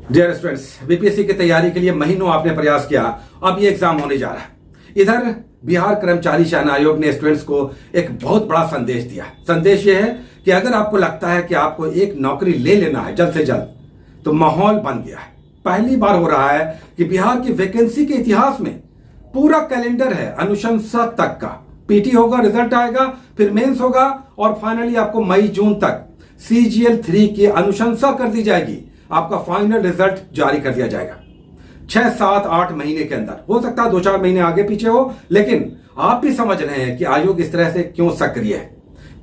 Dear students, BPSC की तैयारी के लिए महीनों आपने प्रयास किया, अब ये एग्जाम होने जा रहा है। इधर बिहार कर्मचारी चयन आयोग ने स्टूडेंट्स को एक बहुत बड़ा संदेश दिया। संदेश ये है कि अगर आपको लगता है कि आपको एक नौकरी ले लेना है जल्द से जल्द, तो माहौल बन गया है। पहली बार हो रहा है कि बिहार की वैकेंसी के इतिहास में पूरा कैलेंडर है अनुशंसा तक का। पीटी होगा, रिजल्ट आएगा, फिर मेंस होगा और फाइनली आपको मई जून तक CGL 3 की अनुशंसा कर दी जाएगी। आपका फाइनल रिजल्ट जारी कर दिया जाएगा 6, 7, 8 महीने के अंदर। हो सकता है 2-4 महीने आगे पीछे हो, लेकिन आप भी समझ रहे हैं कि आयोग इस तरह से क्यों सक्रिय है,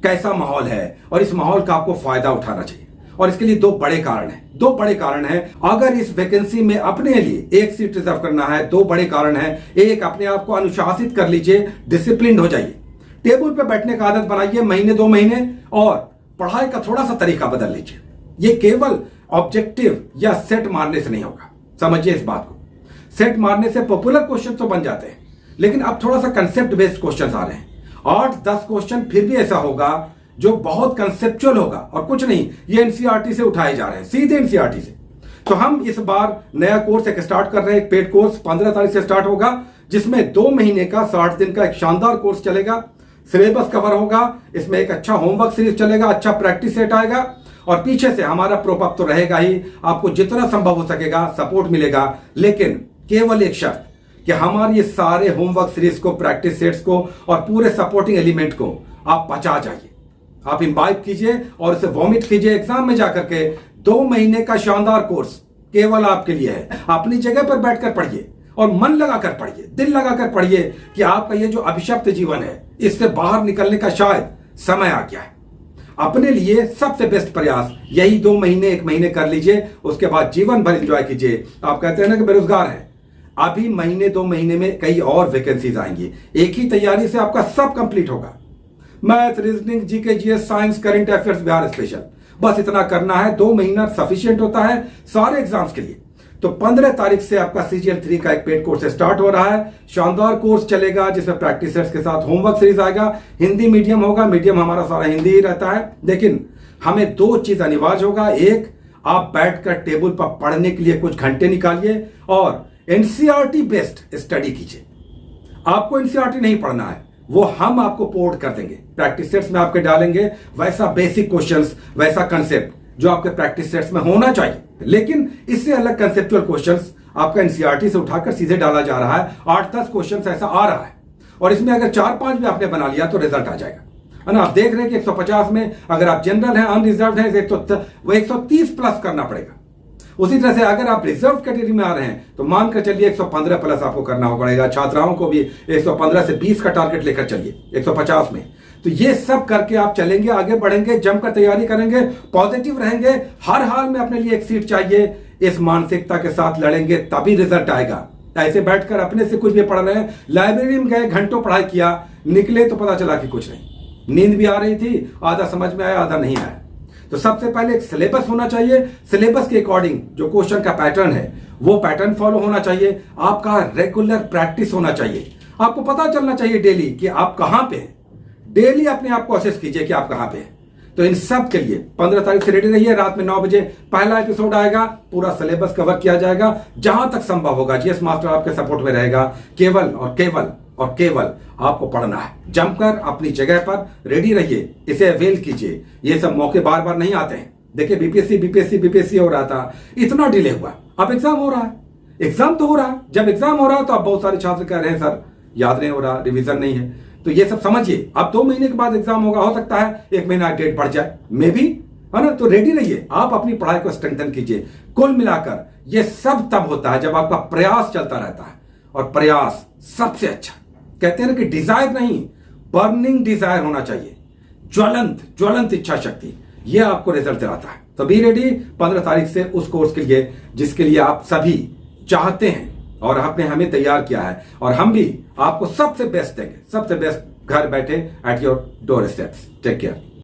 कैसा माहौल है और इस माहौल का आपको फायदा उठाना चाहिए। और इसके लिए दो बड़े कारण हैं। अगर इस वैकेंसी में अपने लिए एक सीट रिजर्व करना है, दो बड़े कारण हैं। एक, अपने आप को अनुशासित कर लीजिए, डिसिप्लिन हो जाइए, टेबल पे बैठने का आदत बनाइए महीने 2 महीने, और पढ़ाई का थोड़ा सा तरीका बदल लीजिए। ये केवल ऑब्जेक्टिव या सेट मारने से नहीं होगा, समझिए इस बात को। सेट मारने से पॉपुलर क्वेश्चन तो बन जाते हैं, लेकिन अब थोड़ा सा कंसेप्ट बेस्ड क्वेश्चन आ रहे हैं। 8-10 क्वेश्चन फिर भी ऐसा होगा जो बहुत कंसेप्चुअल होगा और कुछ नहीं, ये एनसीईआरटी से उठाए जा रहे हैं, सीधे एनसीईआरटी से। तो हम इस बार नया कोर्स एक स्टार्ट कर रहे हैं, एक पेड कोर्स 15 तारीख से स्टार्ट होगा, जिसमें 2 महीने का 60 दिन का एक शानदार कोर्स चलेगा। सिलेबस कवर होगा, इसमें एक अच्छा होमवर्क सीरीज चलेगा, अच्छा प्रैक्टिस सेट आएगा, और पीछे से हमारा प्रोप तो रहेगा ही। आपको जितना संभव हो सकेगा सपोर्ट मिलेगा, लेकिन केवल एक शर्त कि हमारे ये सारे होमवर्क सीरीज को, प्रैक्टिस सेट्स को और पूरे सपोर्टिंग एलिमेंट को आप पचा जाइए, आप इम्बाइब कीजिए और उसे वॉमिट कीजिए। एग्जाम में जाकर के 2 महीने का शानदार कोर्स केवल आपके लिए है। अपनी जगह पर बैठकर पढ़िए और मन लगाकर पढ़िए, दिल लगाकर पढ़िए कि आपका ये जो अभिशप्त जीवन है, इससे बाहर निकलने का शायद समय आ गया है। अपने लिए सबसे बेस्ट प्रयास यही 2 महीने 1 महीने कर लीजिए, उसके बाद जीवन भर एंजॉय कीजिए। आप कहते हैं ना कि बेरोजगार हैं, अभी महीने 2 महीने में कई और वैकेंसीज आएंगी। एक ही तैयारी से आपका सब कंप्लीट होगा। Math, reasoning, GK, GS, science, current affairs, Bihar special, बस इतना करना है। 2 महीना सफिशिएंट होता है सारे एग्जाम्स के लिए। तो 15 तारीख से आपका CGL 3 का एक पेड कोर्स स्टार्ट हो रहा है। शानदार कोर्स चलेगा जिसमें प्रैक्टिस सेट्स के साथ होमवर्क सीरीज आएगा। हिंदी मीडियम होगा, मीडियम हमारा सारा हिंदी ही रहता है, लेकिन हमें 2 चीज अनिवार्य होगा। एक, आप बैठकर टेबल पर पढ़ने के लिए कुछ घंटे निकालिए और एनसीईआरटी बेस्ड स्टडी कीजिए। आपको एनसीईआरटी नहीं पढ़ना है, वो हम आपको पोर्ट कर देंगे, प्रैक्टिस सेट्स में आपके डालेंगे वैसा बेसिक क्वेश्चंस, वैसा कंसेप्ट जो आपके प्रैक्टिस सेट्स में होना चाहिए। लेकिन इससे अलग कंसेप्चुअल क्वेश्चंस आपका एनसीईआरटी से उठाकर सीधे डाला जा रहा है। 8-10 क्वेश्चंस ऐसा आ रहा है, और इसमें अगर 4-5 भी आपने बना लिया तो रिजल्ट आ जाएगा, है ना। आप देख रहे हैं कि 150 में अगर आप जनरल हैं, अनरिजर्व हैं, वो 130 प्लस करना पड़ेगा। उसी तरह से अगर आप रिजर्व कैटेगरी में आ रहे हैं तो मानकर चलिए 115 प्लस आपको करना पड़ेगा। छात्राओं को भी 115 से 20 का टारगेट लेकर चलिए 150 में। तो ये सब करके आप चलेंगे, आगे बढ़ेंगे, जमकर तैयारी करेंगे, पॉजिटिव रहेंगे, हर हाल में अपने लिए एक सीट चाहिए, इस मानसिकता के साथ लड़ेंगे तभी रिजल्ट आएगा। ऐसे बैठकर अपने से कुछ भी पढ़ रहे हैं, लाइब्रेरी में गए, घंटों पढ़ाई किया, निकले तो पता चला कि कुछ नहीं, नींद भी आ रही थी, आधा समझ में आया, आधा नहीं आया। तो सबसे पहले एक सिलेबस होना चाहिए, सिलेबस के अकॉर्डिंग जो क्वेश्चन का पैटर्न है वो पैटर्न फॉलो होना चाहिए। आपका रेगुलर प्रैक्टिस होना चाहिए, आपको पता चलना चाहिए डेली कि आप कहां पे हैं। डेली अपने आप को असेस कीजिए कि आप कहां पे हैं। तो इन सब के लिए 15 तारीख से रेडी रहिए। रात में 9 बजे पहला एपिसोड आएगा, पूरा सिलेबस कवर किया जाएगा जहां तक संभव होगा। जीएस मास्टर आपके सपोर्ट में रहेगा। केवल आपको पढ़ना है, जमकर अपनी जगह पर रेडी रहिए, इसे अवेल कीजिए। ये सब मौके बार बार नहीं आते हैं। देखिए बीपीएससी हो रहा था, इतना डिले हुआ, अब एग्जाम हो रहा है। एग्जाम तो हो रहा है, जब एग्जाम हो रहा है तो अब बहुत सारे छात्र कह रहे हैं सर याद नहीं हो रहा, रिवीजन नहीं है। तो ये सब समझिए, अब 2 महीने के बाद एग्जाम होगा, हो सकता है 1 महीना डेट बढ़ जाए, मे बी, है ना। तो रेडी रहिए, आप अपनी पढ़ाई को स्ट्रेंथन कीजिए। कुल मिलाकर ये सब तब होता है जब आपका प्रयास चलता रहता है, और प्रयास सबसे अच्छा, कहते हैं ना कि डिजायर नहीं, बर्निंग डिजायर होना चाहिए, ज्वलंत इच्छा शक्ति, ये आपको रिजल्ट दिलाता है। तो बी रेडी 15 तारीख से उस कोर्स के लिए जिसके लिए आप सभी चाहते हैं, और आपने हमें तैयार किया है, और हम भी आपको सबसे बेस्ट देंगे, सबसे बेस्ट घर बैठे at your door steps. Take care.